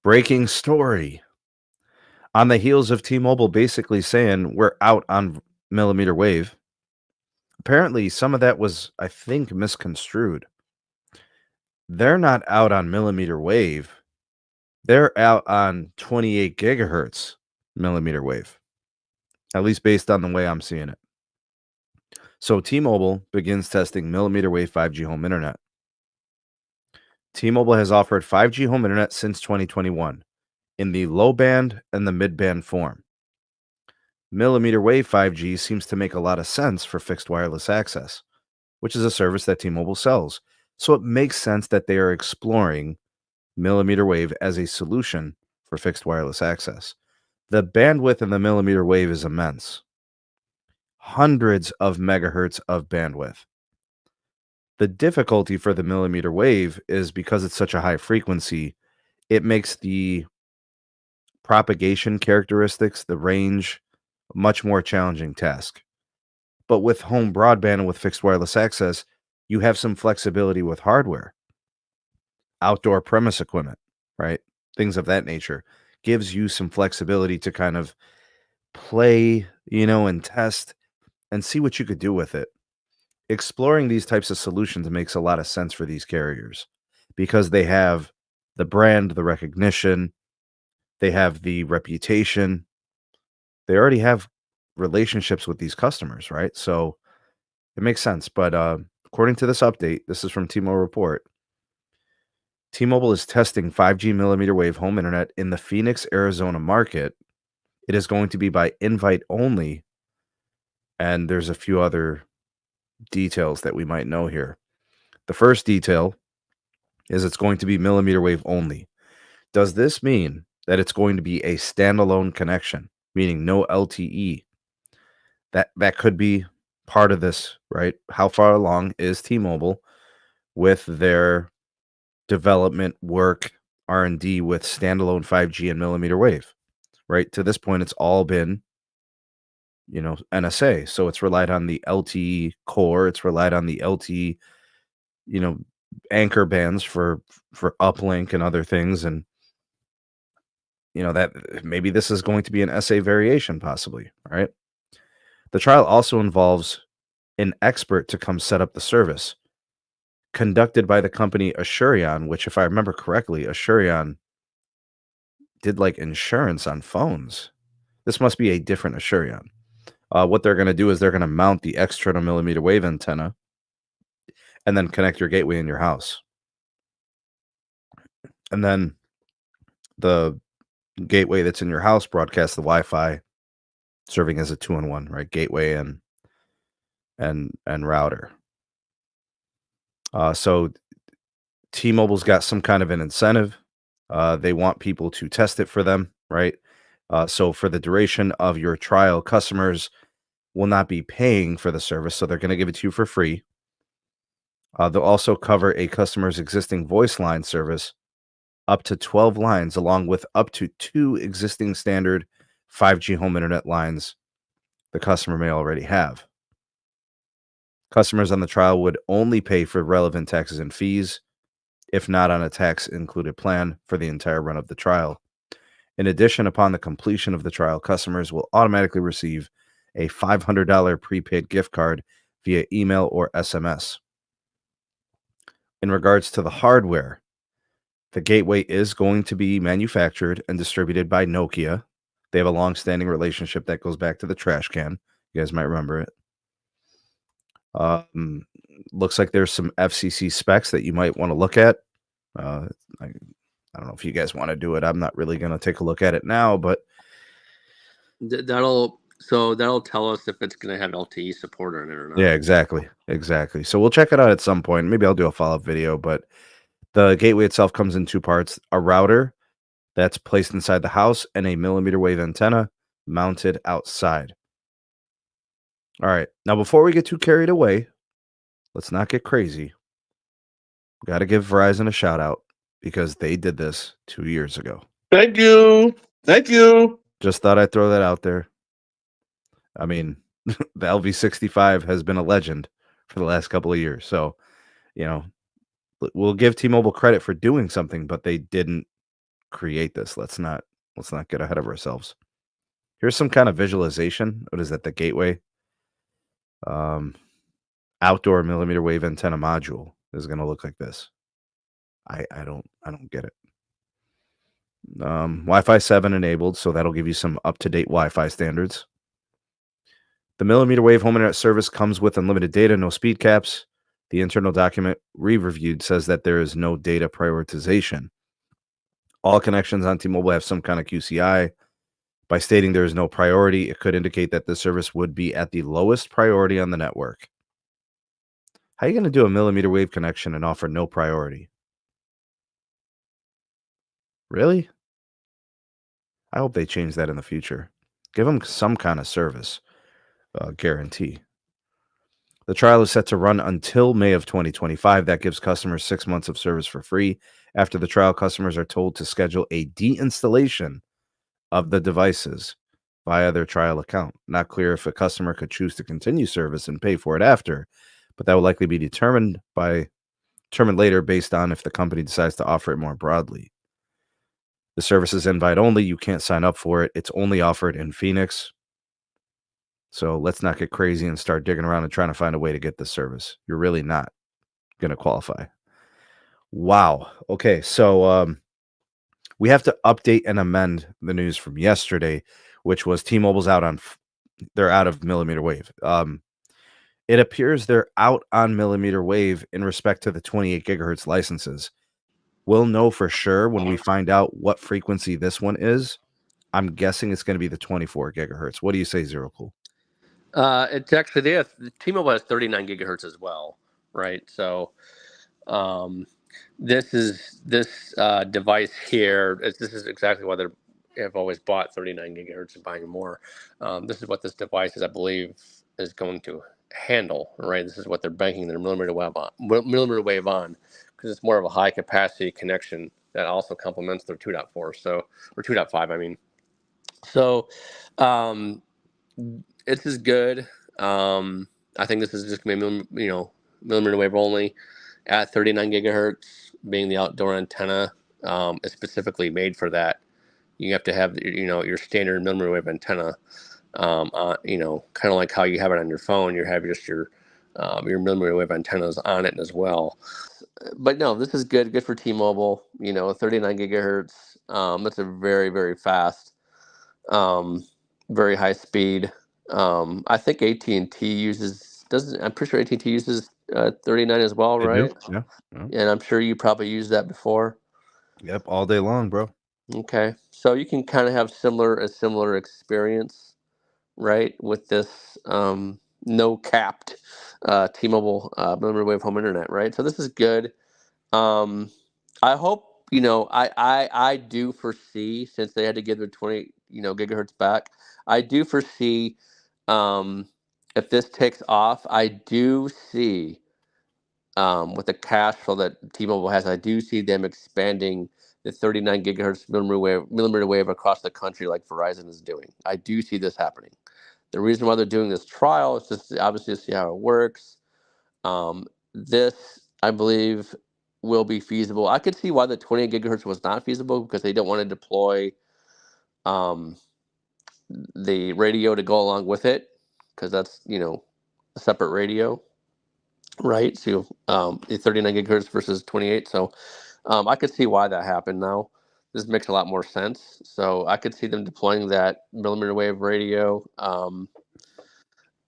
Breaking story. On the heels of T-Mobile basically saying we're out on millimeter wave, apparently some of that was, I think, misconstrued. They're not out on millimeter wave. They're out on 28 gigahertz millimeter wave, at least based on the way I'm seeing it. So T-Mobile begins testing millimeter wave 5G home internet. T-Mobile has offered 5G home internet since 2021 in the low band and the mid band form. Millimeter wave 5G seems to make a lot of sense for fixed wireless access, which is a service that T-Mobile sells. So it makes sense that they are exploring millimeter wave as a solution for fixed wireless access. The bandwidth in the millimeter wave is immense. Hundreds of megahertz of bandwidth. The difficulty for the millimeter wave is because it's such a high frequency, it makes the propagation characteristics, the range, a much more challenging task. But with home broadband and with fixed wireless access, you have some flexibility with hardware, outdoor premise equipment, right? Things of that nature gives you some flexibility to kind of play, and test and see what you could do with it. Exploring these types of solutions makes a lot of sense for these carriers because they have the brand, the recognition, they have the reputation. They already have relationships with these customers, right? So it makes sense. But according to this update, this is from T-Mobile Report. T-Mobile is testing 5G millimeter wave home internet in the Phoenix, Arizona market. It is going to be by invite only. And there's a few other details that we might know here. The first detail is it's going to be millimeter wave only. Does this mean that it's going to be a standalone connection, meaning no LTE? That could be part of this, right? How far along is T-Mobile with their development work, R&D with standalone 5G and millimeter wave, right? To this point, it's all been, NSA. So it's relied on the LTE core. It's relied on the LTE, anchor bands for uplink and other things. And, that maybe this is going to be an SA variation possibly, right? The trial also involves an expert to come set up the service, conducted by the company Assurion, which, if I remember correctly, Assurion did like insurance on phones. This must be a different Assurion. What they're going to do is they're going to mount the external millimeter wave antenna and then connect your gateway in your house. And then the gateway that's in your house broadcasts the Wi-Fi, serving as a 2-in-1, right? Gateway and router. So T-Mobile's got some kind of an incentive. They want people to test it for them, right? So for the duration of your trial, customers will not be paying for the service, so they're going to give it to you for free. They'll also cover a customer's existing voice line service, up to 12 lines, along with up to 2 existing standard 5G home internet lines the customer may already have. Customers on the trial would only pay for relevant taxes and fees, if not on a tax-included plan, for the entire run of the trial. In addition, upon the completion of the trial, customers will automatically receive a $500 prepaid gift card via email or SMS. In regards to the hardware, the gateway is going to be manufactured and distributed by Nokia. They have a long-standing relationship that goes back to the trash can. You guys might remember it. Looks like there's some FCC specs that you might want to look at. I don't know if you guys want to do it. I'm not really going to take a look at it now, but that'll tell us if it's going to have LTE support on it or not. Yeah, exactly. So we'll check it out at some point. Maybe I'll do a follow-up video, but the gateway itself comes in 2 parts: a router that's placed inside the house and a millimeter wave antenna mounted outside. All right. Now, before we get too carried away, let's not get crazy. Got to give Verizon a shout out because they did this 2 years ago. Thank you. Just thought I'd throw that out there. I mean, the LV65 has been a legend for the last couple of years. So, we'll give T-Mobile credit for doing something, but they didn't create this. Let's not get ahead of ourselves. Here's some kind of visualization. What is that? The gateway. Outdoor millimeter wave antenna module is going to look like this. I don't get it. Wi-Fi 7 enabled, so that'll give you some up-to-date Wi-Fi standards. The millimeter wave home internet service comes with unlimited data, no speed caps. The internal document we reviewed says that there is no data prioritization. All connections on T-Mobile have some kind of QCI. By stating there is no priority, it could indicate that the service would be at the lowest priority on the network. How are you going to do a millimeter wave connection and offer no priority? Really? I hope they change that in the future. Give them some kind of service guarantee. The trial is set to run until May of 2025. That gives customers 6 months of service for free. After the trial, customers are told to schedule a deinstallation of the devices via their trial account. Not clear if a customer could choose to continue service and pay for it after, but that will likely be determined later based on if the company decides to offer it more broadly. The service is invite only. You can't sign up for it. It's only offered in Phoenix. So let's not get crazy and start digging around and trying to find a way to get this service. You're really not going to qualify. Wow. Okay. So we have to update and amend the news from yesterday, which was T-Mobile's they're out of millimeter wave. It appears they're out on millimeter wave in respect to the 28 gigahertz licenses. We'll know for sure when we find out what frequency this one is. I'm guessing it's going to be the 24 gigahertz. What do you say, Zero Cool? It's actually T-Mobile has 39 gigahertz as well, right? So this device here. This is exactly why they've always bought 39 gigahertz and buying more. This is what this device is, I believe, is going to handle, right? This is what they're banking their millimeter wave on, because it's more of a high capacity connection that also complements their 2.4, or 2.5, I mean. So this is good. I think this is just going to be millimeter wave only at 39 gigahertz, being the outdoor antenna. Is specifically made for that. You have to have your standard millimeter wave antenna. Kind of like how you have it on your phone. You have just your millimeter wave antennas on it as well. But no, this is good for T-Mobile. 39 gigahertz. That's a very, very fast, very high speed. I think AT&T uses I'm pretty sure AT&T uses 39 as well, They right? do? Yeah. And I'm sure you probably used that before. Yep, all day long, bro. Okay, so you can kind of have a similar experience, right, with this no capped T-Mobile millimeter wave home internet, right? So this is good. I hope I do foresee, since they had to give their 20 gigahertz back. I do foresee if this takes off, I do see with the cash flow that T-Mobile has, I do see them expanding the 39 gigahertz millimeter wave across the country like Verizon is doing. I do see this happening. The reason why they're doing this trial is just obviously to see how it works. This, I believe, will be feasible. I could see why the 28 gigahertz was not feasible, because they don't want to deploy the radio to go along with it, because that's a separate radio, right? So the 39 gigahertz versus 28. So I could see why that happened now. This makes a lot more sense. So I could see them deploying that millimeter wave radio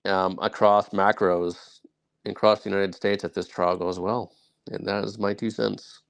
across macros across the United States if this trial goes well. And that is my 2 cents.